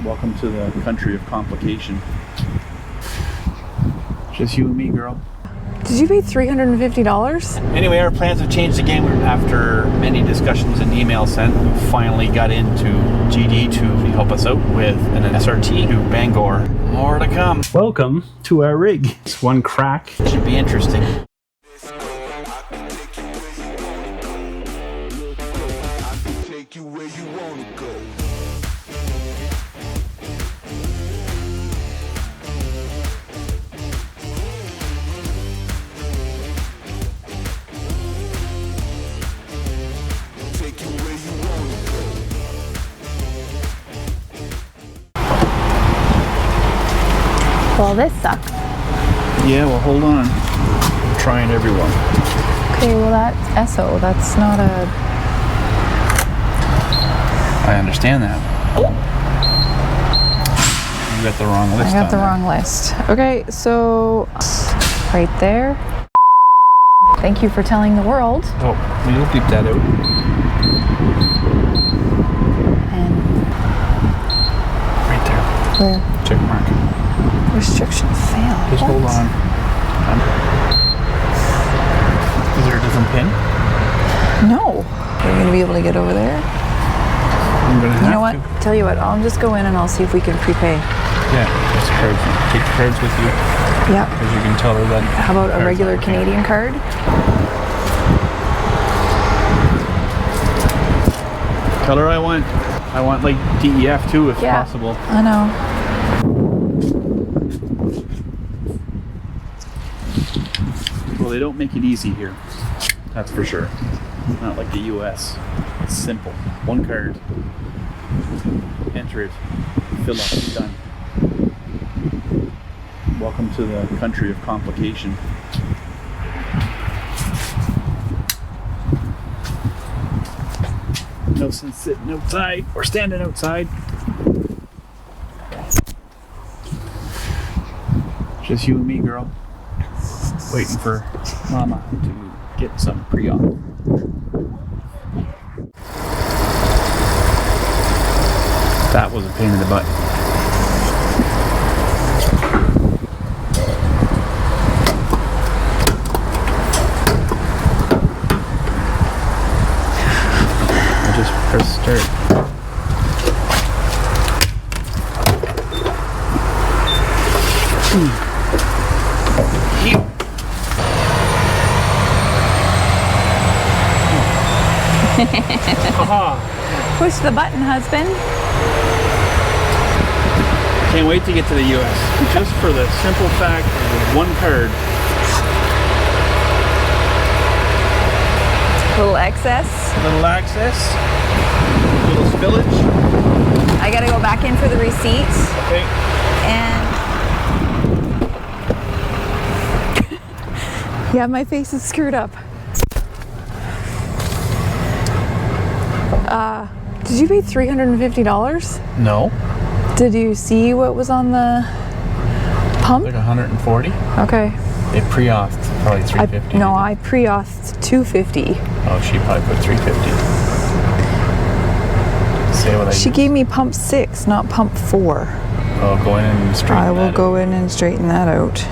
Welcome to the country of complication. Just you and me, girl. Did you pay $350? Anyway, our plans have changed again after many discussions and emails sent. We finally got into GD to help us out with an SRT to Bangor. More to come. Welcome to our rig. It's one crack. Should be interesting. Well, this sucks. Yeah, well, hold on. I'm trying everyone. Okay, well that's SO. That's not a... I understand that. You got the wrong list. I got the wrong list. Okay, so right there. Thank you for telling the world. Oh, we'll keep that out. And Right there. where? Check mark. Restriction failed. Just hold on. Is there a different pin? No. You're going to be able to get over there? I'm gonna have You know what? to. Tell you what, I'll just go in and I'll see if we can prepay. Yeah, just cards. Take the cards with you. Yeah. Because you can tell her that. How about a regular Canadian card? Tell her I want like DEF too, if possible. I know. Well, they don't make it easy here. That's for sure. Not like the US. It's simple. One card. Enter it. Fill up. Done. Welcome to the country of complication. No sense sitting outside or standing outside. Just you and me, girl. Waiting for Mama to get some pre-op. That was a pain in the butt. I just press start. Push the button, husband. Can't wait to get to the US. Just for the simple fact of one card. Little excess. Little access. Little spillage. I gotta go back in for the receipt. Okay. And yeah, my face is screwed up. Did you pay $350? No. Did you see what was on the pump? Like 140. Okay. They pre-authed probably 350. No, I pre-authed $250. Oh, she probably put 350. Say what I She used. gave me pump 6, not pump 4. Oh, go in and straighten I will that go out. in and straighten that out.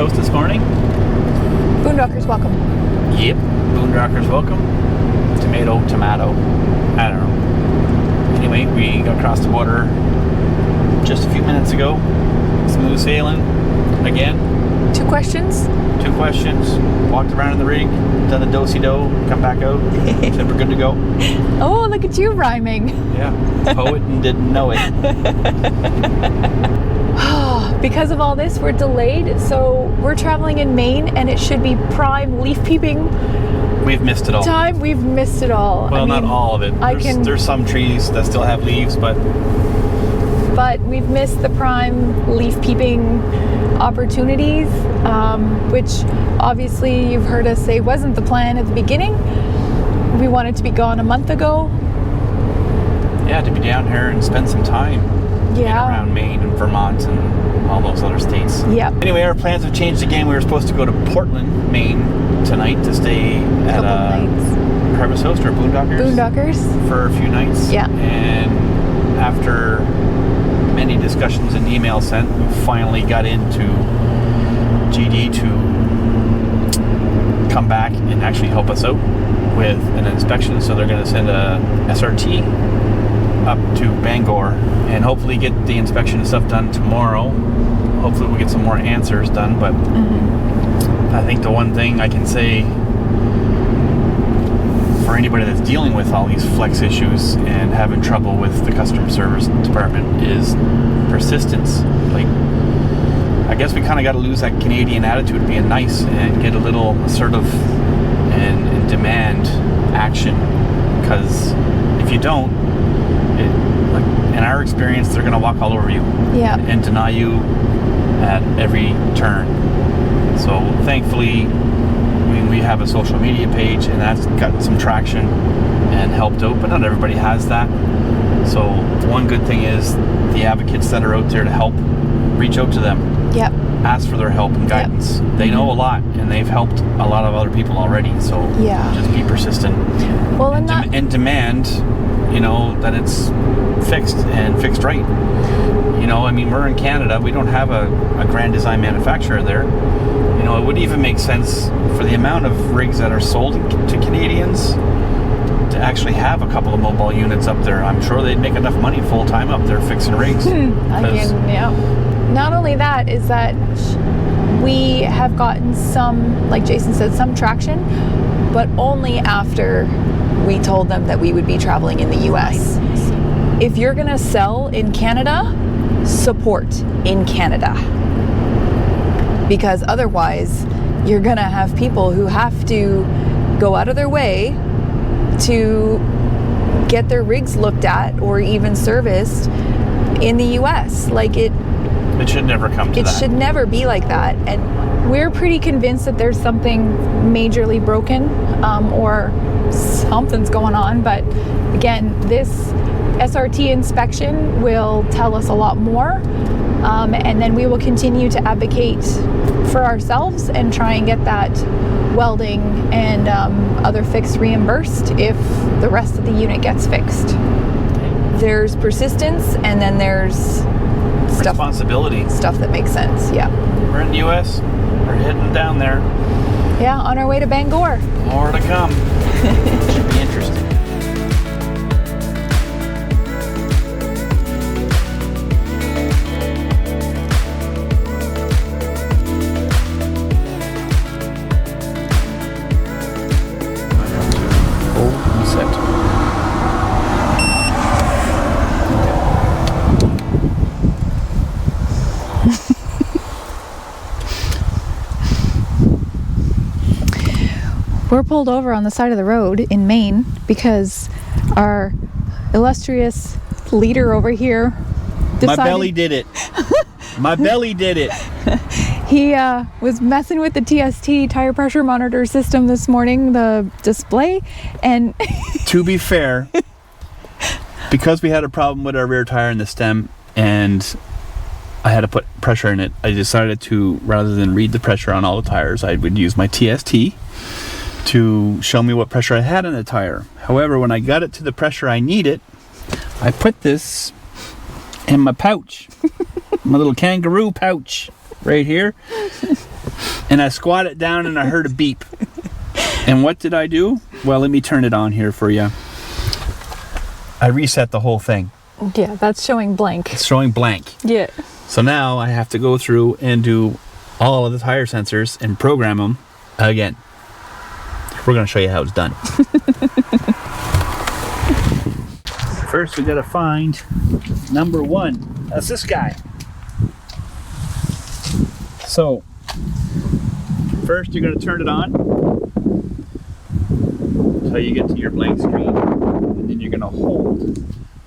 toast this morning? Boondockers, welcome. Yep. Boondockers welcome. Tomato. I don't know. Anyway, we got across the border just a few minutes ago. Smooth sailing again. 2 questions. 2 questions. Walked around in the rig, done the do-si-do, come back out. Said we're good to go. Oh, look at you rhyming. Yeah. Poet and didn't know it. Because of all this, we're delayed. So we're traveling in Maine, and it should be prime leaf peeping We've missed it all. time. We've missed it all. Well, not all of it. There's some trees that still have leaves, but we've missed the prime leaf peeping opportunities, which obviously you've heard us say wasn't the plan at the beginning. We wanted to be gone a month ago. yeah, to be down here and spend some time around Maine and Vermont and all those other states. Yeah. Anyway, our plans have changed again. We were supposed to go to Portland, Maine tonight to stay at a Harvest Host or Boondockers for a few nights. Yeah. And after many discussions and emails sent, we finally got into GD to come back and actually help us out with an inspection. So they're going to send a SRT up to Bangor and hopefully get the inspection and stuff done tomorrow. Hopefully we'll get some more answers done, but I think the one thing I can say for anybody that's dealing with all these flex issues and having trouble with the customer service department is persistence. Like, I guess we kind of got to lose that Canadian attitude of being nice and get a little assertive and demand action, because if you don't, like in our experience, they're going to walk all over you and deny you at every turn. So thankfully, we have a social media page, and that's got some traction and helped out, but not everybody has that. So one good thing is the advocates that are out there to help, reach out to them. Yep. Ask for their help and guidance. Yep. They know a lot, and they've helped a lot of other people already. So just be persistent. Well, and demand, that it's fixed and fixed right. I mean, we're in Canada. We don't have a Grand Design manufacturer there. It would even make sense for the amount of rigs that are sold to Canadians to actually have a couple of mobile units up there. I'm sure they'd make enough money full time up there fixing rigs. Not only that, is that we have gotten some, like Jason said, some traction, but only after we told them that we would be traveling in the US. If you're gonna sell in Canada, support in Canada. Because otherwise, you're gonna have people who have to go out of their way to get their rigs looked at or even serviced in the US. Like it should never come to that. It should never be like that. And we're pretty convinced that there's something majorly broken or something's going on. But again, this SRT inspection will tell us a lot more. And then we will continue to advocate for ourselves and try and get that welding and other fix reimbursed if the rest of the unit gets fixed. There's persistence, and then there's responsibility. Stuff that makes sense. Yeah. We're in the US. We're heading down there. Yeah, on our way to Bangor. More to come. Should be interesting. We're pulled over on the side of the road in Maine because our illustrious leader over here decided... My belly did it. My belly did it. He was messing with the TST tire pressure monitor system this morning, the display, and... To be fair, because we had a problem with our rear tire and the stem, and I had to put pressure in it, I decided to, rather than read the pressure on all the tires, I would use my TST to show me what pressure I had in the tire. However, when I got it to the pressure I needed, I put this in my pouch. My little kangaroo pouch right here. and I squatted down and I heard a beep. And what did I do? Well, let me turn it on here for you. I reset the whole thing. Yeah, that's showing blank. It's showing blank. Yeah. So now I have to go through and do all of the tire sensors and program them again. We're going to show you how it's done. First, we got to find number 1. That's this guy. So, first you're going to turn it on until you get to your blank screen. And then you're going to hold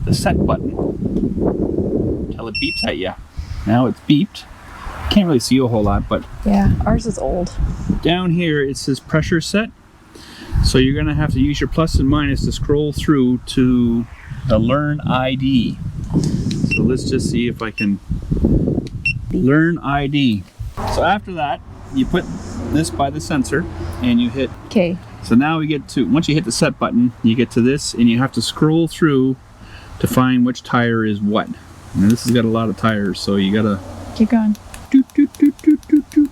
the set button until it beeps at you. Now it's beeped. Can't really see a whole lot, but Yeah, ours is old. down here it says pressure set. So you're going to have to use your plus and minus to scroll through to the learn ID. So let's just see if I can learn ID. So after that, you put this by the sensor and you hit. Okay. So now we get to, once you hit the set button, you get to this and you have to scroll through to find which tire is what. And this has got a lot of tires, so you gotta Keep going. doot, doot, doot, doot, doot, doot.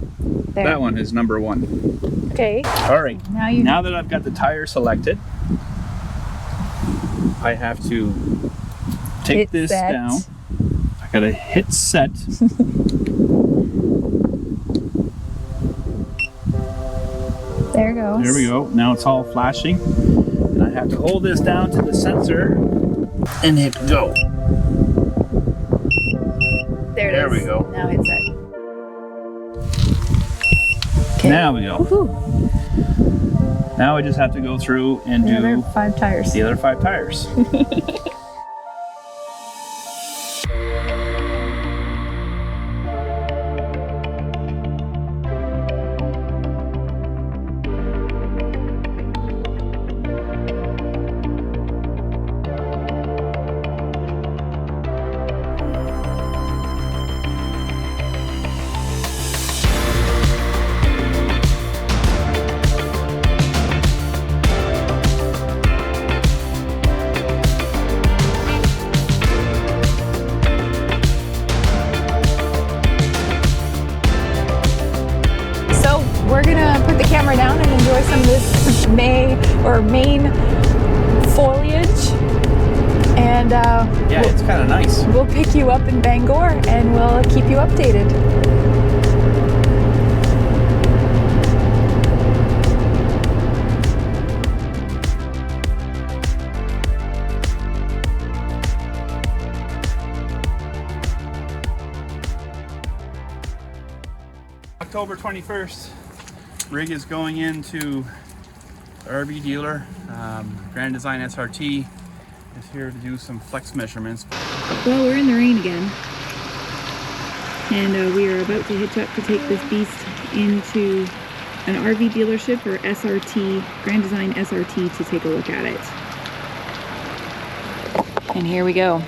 There. That one is number 1. Okay. All right. Now that I've got the tire selected, I have to take Hit this set. down. I gotta hit set. There it goes. There we go. Now it's all flashing. And I have to hold this down to the sensor and hit go. There it There is. we go. Now hit set. Okay. Now we go. Woohoo. Now I just have to go through and The other do 5 tires. the other 5 tires. So we're gonna put the camera down and enjoy some of this Maine foliage, and Yeah, it's kind of nice. we'll pick you up in Bangor and we'll keep you updated. October 21st, rig is going into the RV dealer. Grand Design SRT is here to do some flex measurements. Well, we're in the rain again, and we are about to hitch up to take this beast into an RV dealership, or SRT, Grand Design SRT, to take a look at it. And here we go.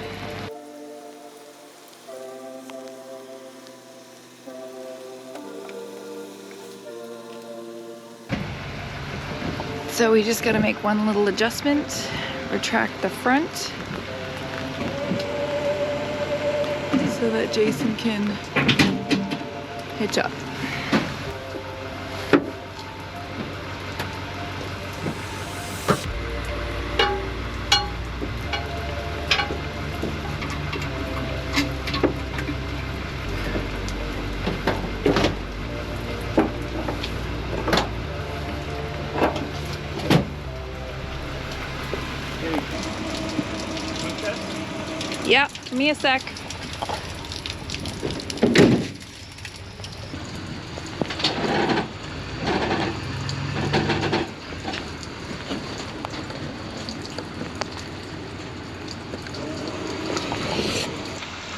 So we just got to make one little adjustment, retract the front so that Jason can hitch up. Yeah, give me a sec.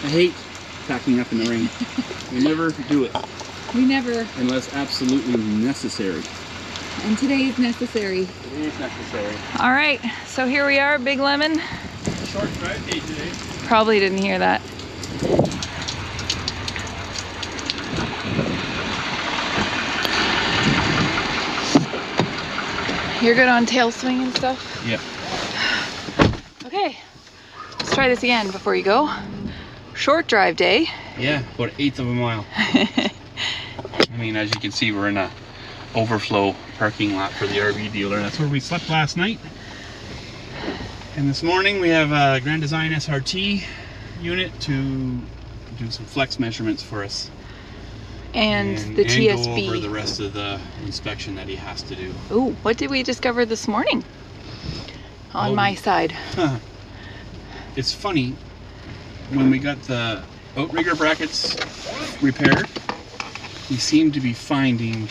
I hate packing up in the rain. We never do it We never, unless absolutely necessary. and today is necessary. It is necessary. All right, so here we are, Big Lemon. Short drive day today. Probably didn't hear that. You're good on tail swing and stuff? Yep. Okay, let's try this again before you go. Short drive day. Yeah, about 1/8 of a mile. I mean, as you can see, we're in a overflow parking lot for the RV dealer. That's where we slept last night. And this morning we have a Grand Design SRT unit to do some flex measurements for us. And the TSB. And go over the rest of the inspection that he has to do. Ooh, what did we discover this morning on my side? It's funny, when we got the outrigger brackets repaired, we seem to be finding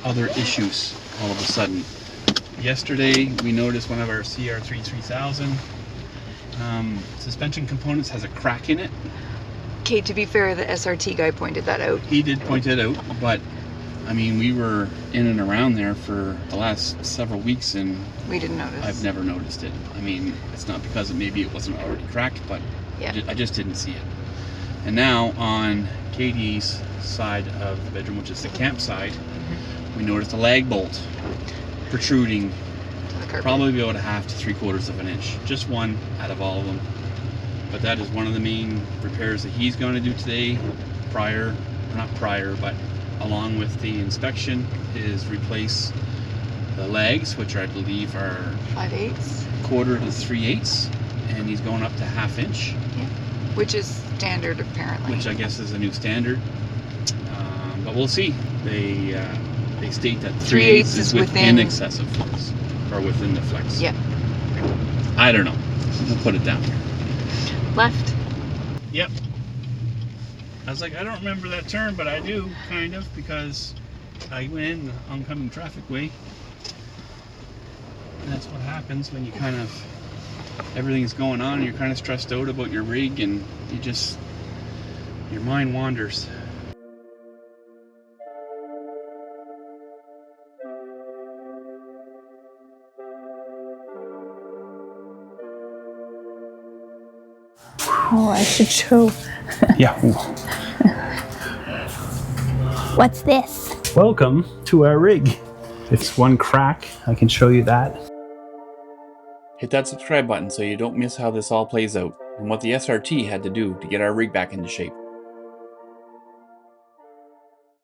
other issues all of a sudden. Yesterday we noticed one of our CR3 3000 suspension components has a crack in it. Okay, to be fair, the SRT guy pointed that out. He did point it out, but I mean, we were in and around there for the last several weeks and we didn't notice. I've never noticed it. I mean, it's not because maybe it wasn't already cracked, but yeah. I just didn't see it. And now on Katie's side of the bedroom, which is the camp side, we noticed a lag bolt protruding probably about 1/2 to 3/4 of an inch. Just one out of all of them. But that is one of the main repairs that he's going to do today, but along with the inspection, is replace the legs, which I believe are 5/8, 1/4 to 3/8, and he's going up to 1/2 inch. Yeah, which is standard apparently. Which I guess is a new standard, but we'll see. They state that 3/8 is within excessive flex, or within the flex. Yeah. I don't know. We'll put it down here. Left. Yep. I was like, I don't remember that turn, but I do, kind of, because I went in the oncoming traffic way. And that's what happens when you kind of, everything's going on and you're kind of stressed out about your rig and you just, your mind wanders. Oh, I should show. Yeah. What's this? Welcome to our rig. It's one crack. I can show you that. Hit that subscribe button so you don't miss how this all plays out and what the SRT had to do to get our rig back into shape.